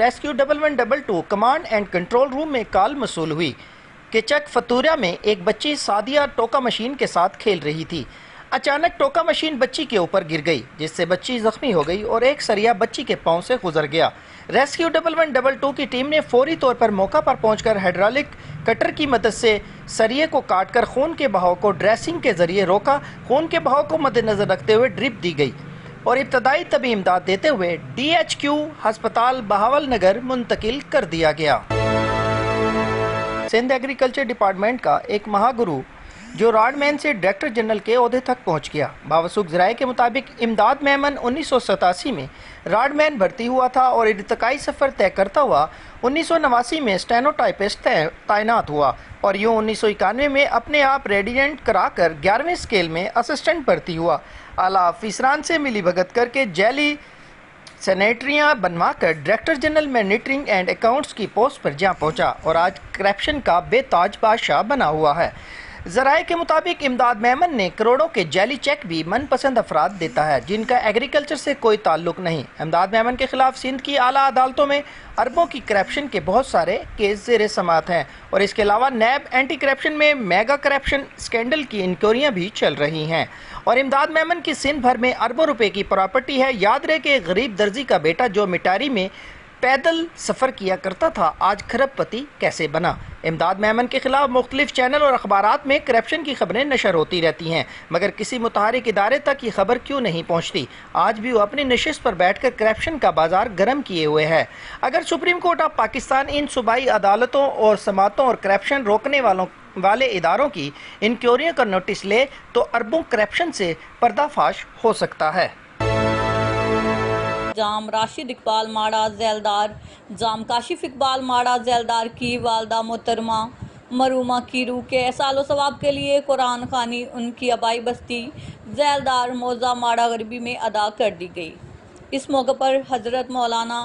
Rescue 1112 command and control room में call मसूल हुई कि चक फतूरिया में एक बच्ची सादिया टोका मशीन के साथ खेल रही थी। अचानक टोका मशीन बच्ची के ऊपर गिर गई, जिससे बच्ची जख्मी हो गई और एक सरिया बच्ची के पांव से गुजर गया। रेस्क्यू 1112 की टीम ने फौरी तौर पर मौका पर पहुंचकर हाइड्रोलिक कटर की मदद से सरिये को काटकर खून के बहाव को ड्रेसिंग के जरिए रोका। खून के बहाव को मद्देनजर रखते हुए ड्रिप दी गई और इब्तदाई तबी इमदाद देते हुए DHQ अस्पताल बहावल नगर मुंतकिल कर दिया गया। सिंध एग्रीकल्चर डिपार्टमेंट का एक महागुरु जो रॉडमैन से डायरेक्टर जनरल के ओहदे तक पहुंच गया। बावसूख ज़राए के मुताबिक इमदाद मेमन 1987 में रॉडमैन भर्ती हुआ था और इर्तकाई सफ़र तय करता हुआ 1989 में स्टेनोटाइपिस्ट तैनात हुआ और यूँ 1991 में अपने आप रेडिडेंट कराकर 11वें स्केल में असिस्टेंट भर्ती हुआ। आला अफसरान से मिली भगत करके जैली सैनिटरियाँ बनवा कर director general monitoring and accounts की पोस्ट पर जा पहुँचा और आज करप्शन का बेताज बादशाह बना हुआ है। ज़राए के मुताबिक इमदाद मेमन ने करोड़ों के जाली चेक भी मनपसंद अफराद देता है जिनका एग्रीकल्चर से कोई ताल्लुक नहीं। इमदाद मेमन के खिलाफ सिंध की आला अदालतों में अरबों की करप्शन के बहुत सारे केस ज़ेरे समात हैं और इसके अलावा नैब एंटी करप्शन में मेगा करप्शन स्कैंडल की इंक्वायरियाँ भी चल रही हैं और इमदाद मेमन की सिंध भर में अरबों रुपए की प्रॉपर्टी है। याद रहे कि गरीब दर्जी का बेटा जो मिटारी में पैदल सफ़र किया करता था आज खरबपति कैसे बना। इमदाद मेमन के खिलाफ मुख्तलिफ चैनल और अखबारात में करप्शन की खबरें नशर होती रहती हैं, मगर किसी मुतहरिक इदारे तक ये खबर क्यों नहीं पहुंचती। आज भी वो अपनी नशिस्त पर बैठकर करप्शन का बाजार गर्म किए हुए है। अगर सुप्रीम कोर्ट ऑफ पाकिस्तान इन सूबाई अदालतों और समातों और करप्शन रोकने वाले इदारों की इंक्वायरियों का नोटिस ले तो अरबों करप्शन से पर्दाफाश हो सकता है। जाम राशिद इकबाल माड़ा जैलदार जाम काशिफ इकबाल माड़ा जैलदार की वालदा मोहतरमा मरूमा की रूह के सालो सवाब के लिए कुरान खानी उनकी आबाई बस्ती जैलदार मौजा माड़ा गरबी में अदा कर दी गई। इस मौके पर हज़रत मौलाना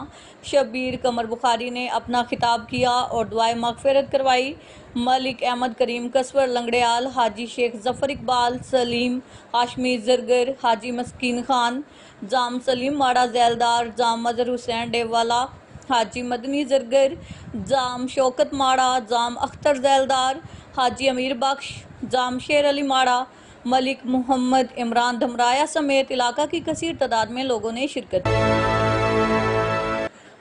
शब्बीर कमर बुखारी ने अपना खिताब किया और दुआए मग़फ़िरत करवाई। मलिक अहमद करीम कसवर लंगड़ेयाल, हाजी शेख ज़फ़र इकबाल, सलीम हाशमी ज़रगर, हाजी मस्कीन खान, जाम सलीम माड़ा जैलदार, जाम मज़हर हुसैन डेवाला, हाजी मदनी ज़रगर, जाम शौकत माड़ा, जाम अख्तर जैलदार, हाजी अमीर बख्श, जाम शेर अली माड़ा, मलिक मोहम्मद इमरान धमराया समेत इलाका की कसीर तादाद में लोगों ने शिरकत की।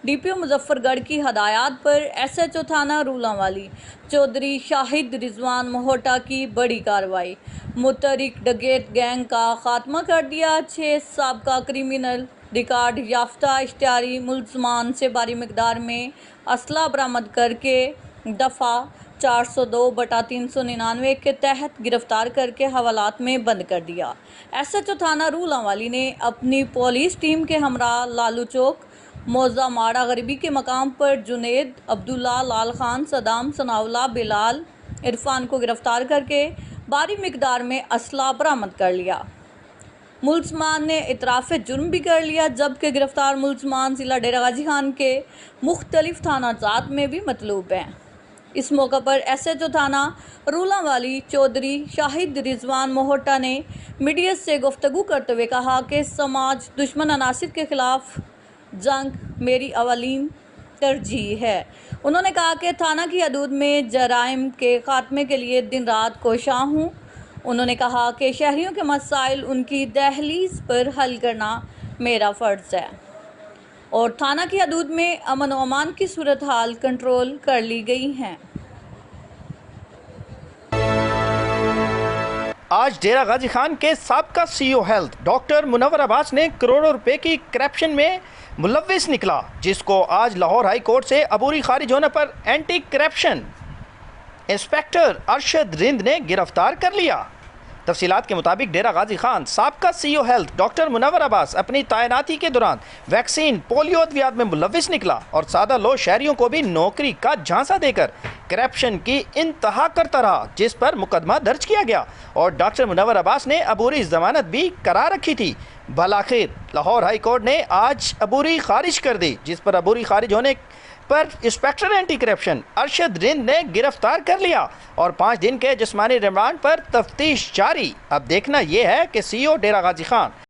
DPO मुजफ्फरगढ़ की हदायत पर SHO थाना रूलांवाली चौधरी शाहिद रिजवान मोहटा की बड़ी कार्रवाई। मुतरिक डगेत गैंग का खात्मा कर दिया। 6 साबका क्रिमिनल रिकॉर्ड याफ्ता इश्तिहारी मुल्ज़मान से भारी मिकदार में असला बरामद करके दफ़ा 402/399 के तहत गिरफ्तार करके हवालात में बंद कर दिया। SHO थाना रूलांवाली ने अपनी पुलिस टीम के हमरा लालू चौक मौजा माड़ा गरीबी के मकाम पर जुनेद, अब्दुल्ला, लाल खान, सदाम, सनाउल्ला, बिलाल, इरफान को गिरफ्तार करके भारी मिकदार में असला बरामद कर लिया। मुल्ज़मान ने इतराफ़ जुर्म भी कर लिया, जबकि गिरफ्तार मुल्ज़मान ज़िला डेरा गाजी खान के मुख्तलिफ थाना जात में भी मतलूब हैं। इस मौका पर SHO थाना रूलांवाली चौधरी शाहिद रिजवान मोहटा ने मीडिया से गुफ्तगू करते हुए कहा कि समाज दुश्मन अनासिर के खिलाफ जंग मेरी अवलीन तरजीह है। उन्होंने कहा कि थाना की हदूद में जराइम के खात्मे के लिए दिन रात कोशां हूँ। उन्होंने कहा कि शहरियों के मसाइल उनकी दहलीज पर हल करना मेरा फ़र्ज़ है और थाना की हदूद में अमन व अमान की सूरत हाल कंट्रोल कर ली गई हैं। आज डेरा गाजी खान के साबका CEO health doctor Munawwar Abbas ने करोड़ों रुपए की करप्शन में मुलव्विस निकला, जिसको आज लाहौर हाई कोर्ट से अबूरी खारिज होने पर anti corruption inspector Arshad Rind ने गिरफ्तार कर लिया। तफसीलात के मुताबिक डेरा गाजी खान साबका CEO health doctor Munawwar Abbas अपनी तैनाती के दौरान वैक्सीन पोलियो अद्वियात में मुलव्विस निकला और सादा लो शहरियों को भी नौकरी का झांसा देकर करप्शन की इंतहा करता रहा, जिस पर मुकदमा दर्ज किया गया और डॉक्टर मुनव्वर अब्बास ने अबूरी जमानत भी करा रखी थी। भलाखिर लाहौर हाई कोर्ट ने आज अबूरी खारिज कर दी, जिस पर अबूरी खारिज होने पर inspector anti corruption Arshad Rind ने गिरफ्तार कर लिया और 5 दिन के जिस्मानी रिमांड पर तफ्तीश जारी। अब देखना यह है कि CEO डेरा गाजी खान